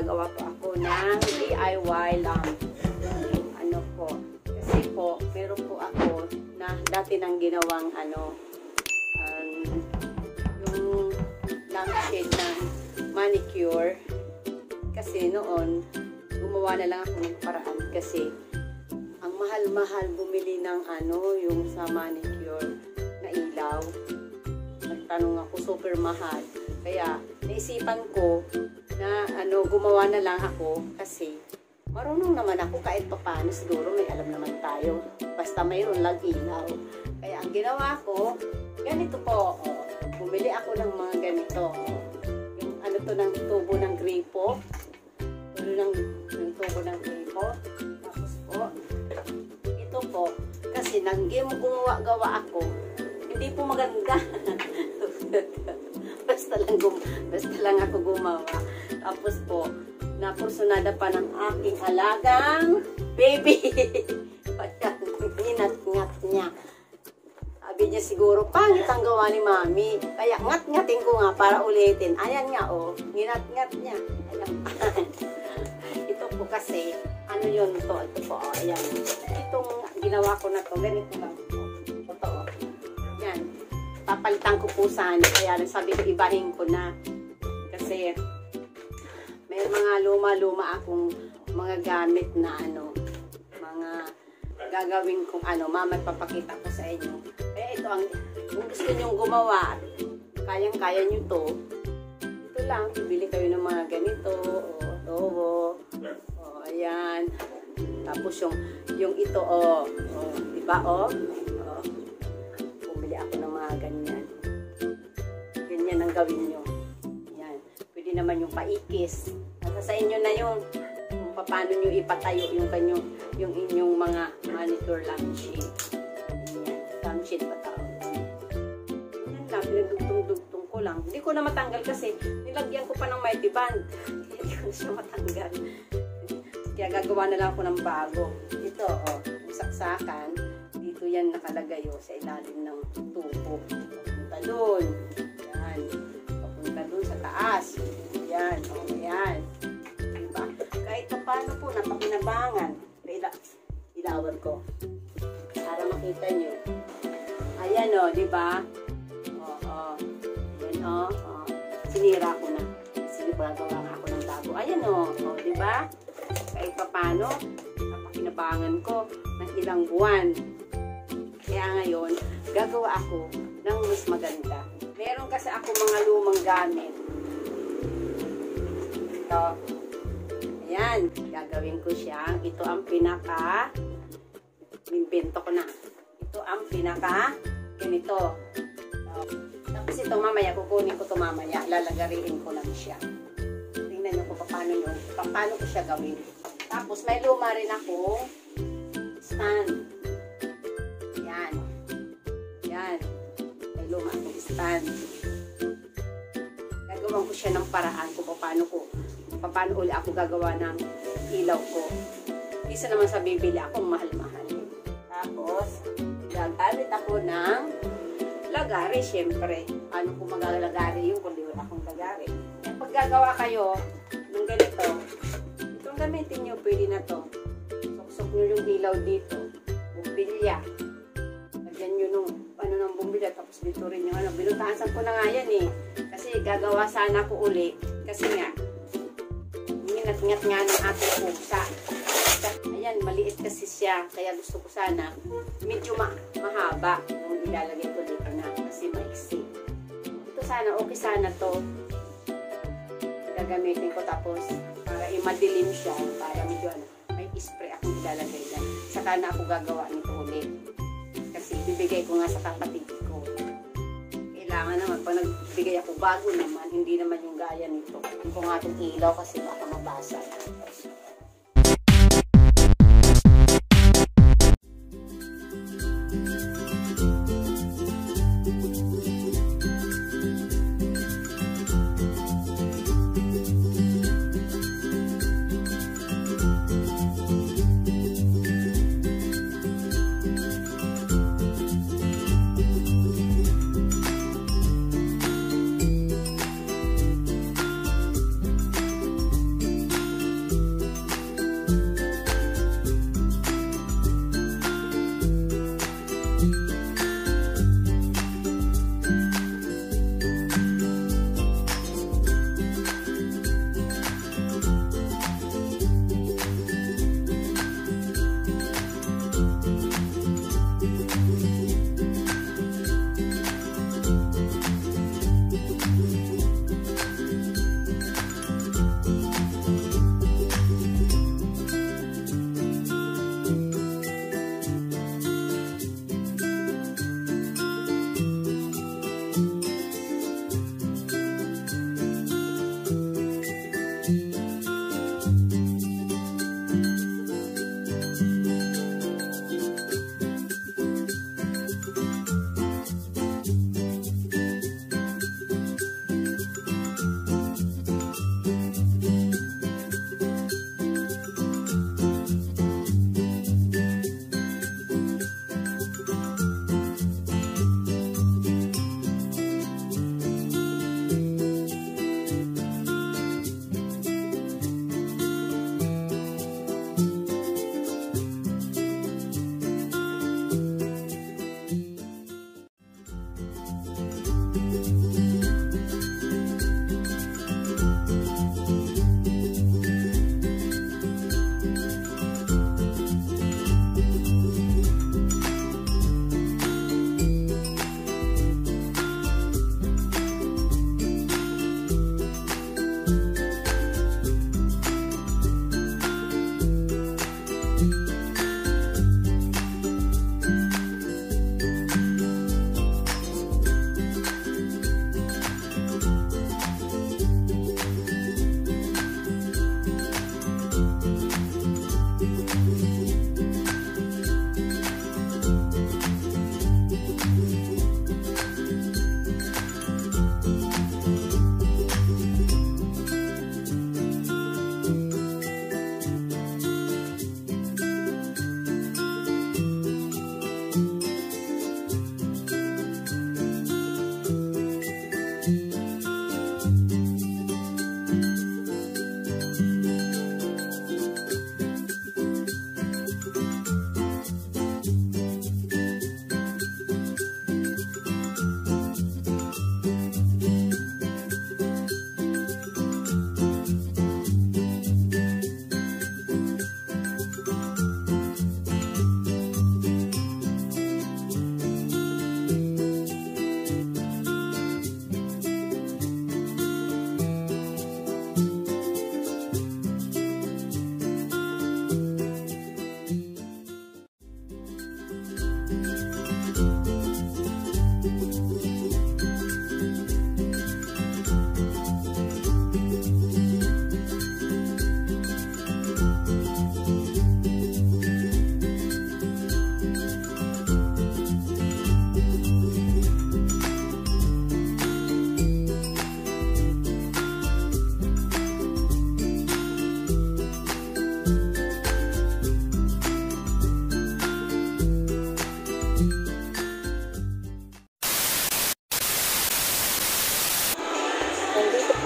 gagawa po ako ng DIY lamp. Ano po, kasi po, meron po ako na dati nang ginawang yung lampshade na manicure. Kasi noon, gumawa na lang ako ng paraan kasi ang mahal-mahal bumili ng yung sa manicure na ilaw. Nagtanong ako, super mahal. Kaya, naisipan ko na gumawa na lang ako kasi marunong naman ako kahit papaano, siguro may alam naman tayo. Basta mayroon lang ilaw. Kaya, ang ginawa ko, ganito po. Bumili ako ng mga ganito. Yung ng tubo ng gripo. Yung tubo ng gripo. Tapos po, ito po, kasi nang gumawa ako, hindi po maganda. basta lang ako gumawa. Tapos po, nakursunada pa ng aking alagang baby. Nginat-ngat niya. Sabi niya siguro, pangit ang gawa ni Mami. Kaya ngat-ngatin ko nga para ulitin. Ayan nga nginat-ngat niya. Ayan. Ito po kasi, yun to? Ito po, ayan. Itong ginawa ko na to, ganito lang po. Ito, yan. Papalitan ko po sana. Kaya sabi ko, ibahin ko na. Kasi, may mga luma-luma akong mga gamit na mga gagawin kong mamay papakita ko sa inyo. Kaya ito kung gusto nyong gumawa, kayang-kaya nyo to, ito lang, bibili kayo ng mga ganito, tobo, ayan. Tapos yung ito, diba, bumili ako ng mga ganyan. Ganyan ang gawin nyo. Ayan. Pwede naman yung paikis. Nasa sa inyo na yung kung paano nyo ipatayo yung inyong mga manicure lampshade. Ayan. Lampshade pa tao. Ayan lang, pinagdugtong-dugtong ko lang. Hindi ko na matanggal kasi nilagyan ko pa ng mighty band. Hindi ko na siya matanggal. Kaya gagawa na lang ako ng bago. Ito, yung saksakan, dito yan nakalagay sa ilalim ng tubo. Papunta doon. Yan. Papunta doon sa taas. Yan. Yan. Diba? Kahit paano po, napakinabangan. Ilawan ko. Para makita nyo. Ayan diba? Ayan sinira ko na. Sige, gagawa ako ng bago. Ayan diba? Kahit paano, napakinabangan ko ng ilang buwan. Kaya ngayon, gagawa ako ng mas maganda. Meron kasi ako mga lumang gamit. Ito. Ayan, gagawin ko siya. Ito ang nimbento ko na. Ito ang ganito. Tapos ito mamaya, kukunin ko ito mamaya. Lalagariin ko lang siya. Tingnan nyo kung paano ko siya gawin. Tapos may luma rin akong stand. Yan. Yan. May luma akong stand. Gagawan ko siya ng paraan kung paano uli ako gagawa ng ilaw ko. Isa naman sa bibili akong mahal-mahal. Tapos, gagamit ako ng lagari, syempre. Paano ko maglalagari yun kung di wala akong lagari? Kaya pag gagawa kayo ng ganito, itong gamitin nyo, pwede na to. Suksok nyo yung ilaw dito. Bumbilya. Lagyan nyo ng bumbilya. Tapos dito rin yung binutasan ko na nga yan Kasi gagawa sana ko uli. Kasi nga, ngat-ngat nga ng ating pusa. Ayan, maliit kasi siya. Kaya gusto ko sana medyo mahaba yung ilalagay ko dito na kasi maiksi. Ito sana, okay sana to. Gagamitin ko tapos para madilim siya. Para medyo may spray akong ilalagay lang. Saka na ako gagawa nito ulit. Kasi bibigay ko nga sa kapatid ko. Kailangan naman, pag nagbigay ako bago naman, hindi naman yung gaya nito. Hindi ko nga itong ilaw kasi baka mabasa.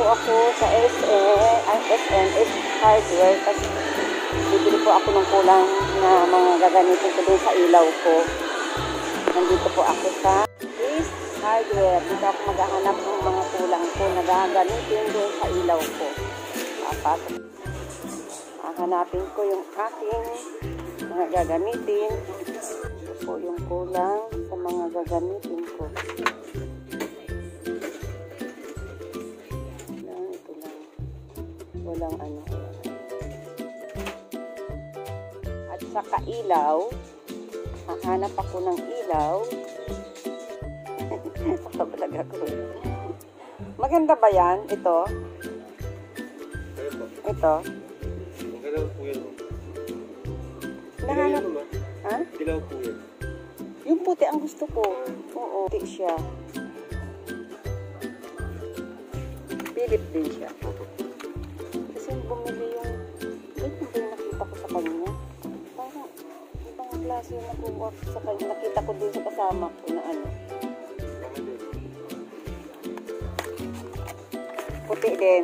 po ako sa SM Hardware kasi bibili po ako ng kulang na mga gagamitin ko doon sa ilaw ko. Nandito po ako sa SM Hardware. Dito ako maghahanap ng mga kulang ko na gagamitin doon sa ilaw ko. Hahanapin ko yung aking mga gagamitin. Ito po yung kulang sa mga gagamitin ko. Ito lang. Walang ano. At saka ilaw. Hahanap ako ng ilaw. Pakabalag ako. Maganda ba yan? Ito? Ito? Dilaw po yan. Nahanap. Ha? Dilaw po yan. Yung puti ang gusto ko. Oo, puti siya. Philip din siya. Kasi bumili yung... Ito ba yung nakita ko sa kanya? Parang ibang klase yung nakuha ko sa kanya. Nakita ko din sa kasama ko na ano. Puti din.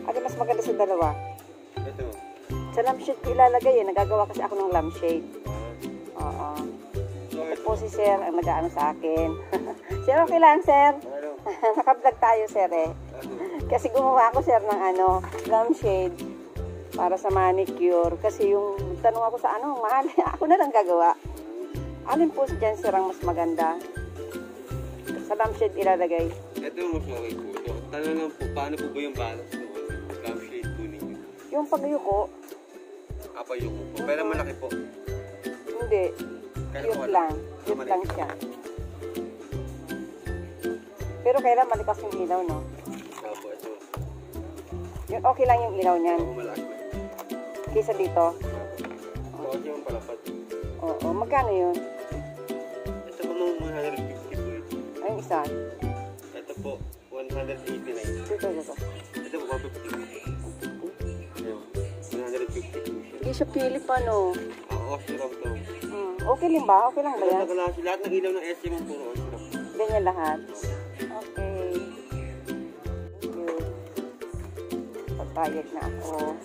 Ano mas maganda sa dalawa? Ito. Sa lampshade ko ilalagay eh. Nagagawa kasi ako ng lampshade. Oo. Ito po si Sir ang nag-aano sa akin. Sir, okay lang, Sir? Naka-vlog tayo, Sir eh. Kasi gumawa ako, Sir, ng ano, lampshade para sa manicure. Kasi yung tanong ako sa ano, mahal. Ako na lang gagawa. Alin po dyan, Sir, ang mas maganda? Sa lampshade ilalagay. Ito yung mas okay po. So, tanong lang po, paano po ba yung balance ng lampshade po ninyo? Yung pag-yuko, Yung po. Pero malaki po. hindi. Cute lang. Cute lang siya. Pero kailan malikas yung ilaw, no? Opo, ito. Yung okay lang yung ilaw niyan. Opo, malaki po. Kaysa dito. Okay yung palapad. Oo. Magkano yun? Ito po mga 150 po ito. Ay, isa. Ito po, 189. Dito. Ito po, 150 po. Ayun, 150 po. Hindi siya Philip, ano? Osram to. Okay lang ba? Okay lang ba yan? Lahat ng ilaw ng SM ang puro Osram. Ganyan lahat. Okay. Thank you. Pagpayag na ako.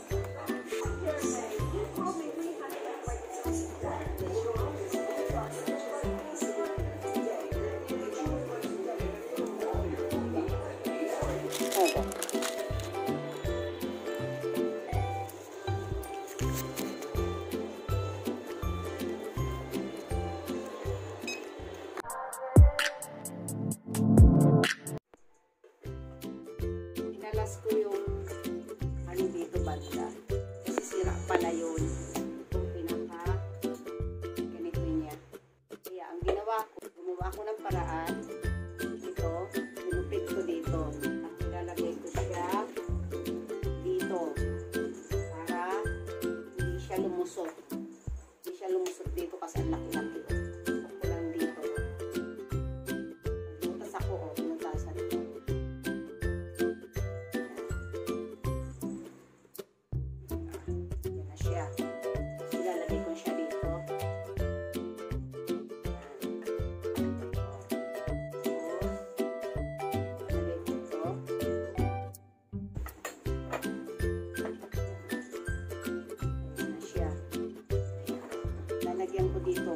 Okay. Inalas ko yung ano dito banda. Kasi sira pala yun. Itong pinaka ganito niya. Kaya ang ginawa ko ng paraan. Ito, pinupit ko dito. At ilalagay ko siya dito. Para hindi siya lumusot. Hindi siya lumusot dito kasi ang laki-laki. Ako lang dito. Pinutas ako o pinutasan ko. Yan na siya. Ilalagay ko siya dito. Lalagyan ko dito.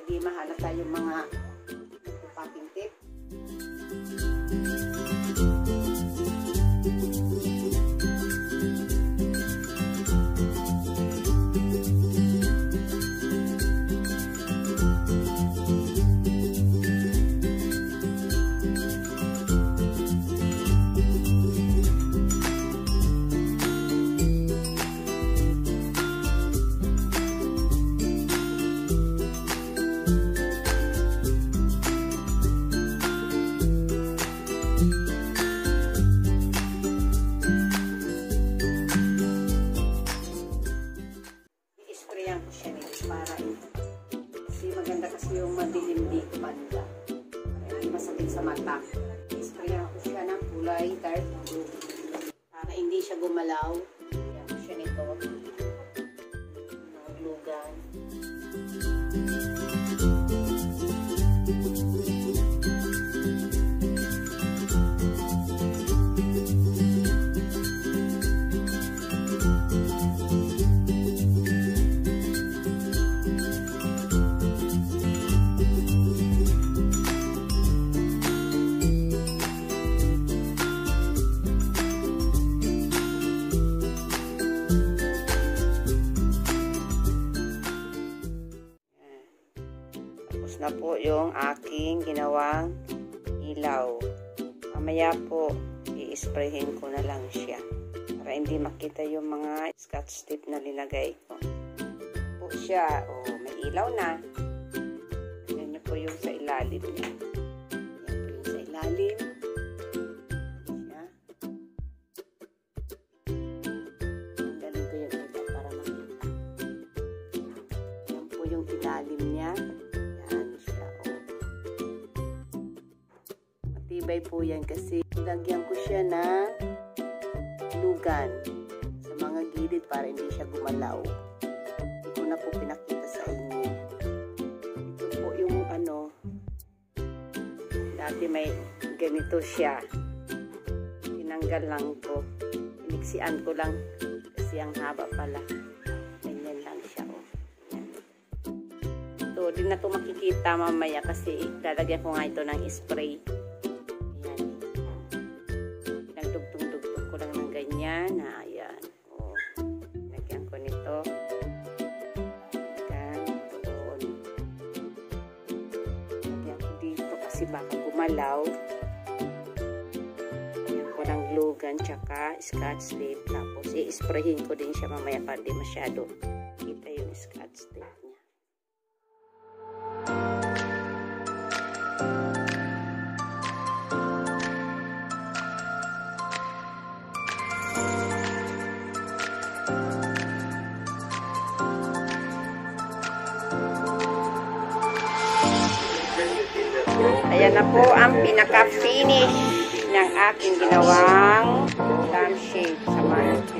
hindi mahalata yung mga packing tape. I-sprayan ko siya nito para kasi maganda kasi yung madilim dito banda. Para hindi masakit sa mata. I-sprayan ko siya ng kulay dark blue para hindi siya gumalaw. Sprayan ko siya nito ng glue gun. Tapos na po yung aking ginawang ilaw. Mamaya po, i-sprayhin ko na lang siya. Para hindi makita yung mga scotch tape na linagay ko. Po siya. Oh, may ilaw na. Yan niyo po yung sa ilalim niya. Yan po yung sa ilalim. Siya. Tanggalin ko yung iba para makita. Yan po yung ilalim niya. Matibay po yan kasi lagyan ko siya ng glue gun sa mga gilid para hindi siya gumalaw. Hindi ko na po pinakita sa inyo. Ito po yung ano, dati may ganito siya. Tinanggal lang ko. Piniksian ko lang kasi ang haba pala. Ganyan lang siya. Oh. Ito, di na ito makikita mamaya kasi lalagyan ko nga ito ng spray. Ganyan, ayan. O, lagyan ko nito. Ganyan. Lagyan ko dito kasi baka gumalaw. Lagyan ko ng glue gun tsaka scotch tape. Tapos, i-sprayin ko din siya mamaya para di masyado kita yung scotch tape niya. Ayan na po ang pinaka-finish ng aking ginawang lampshade sa market.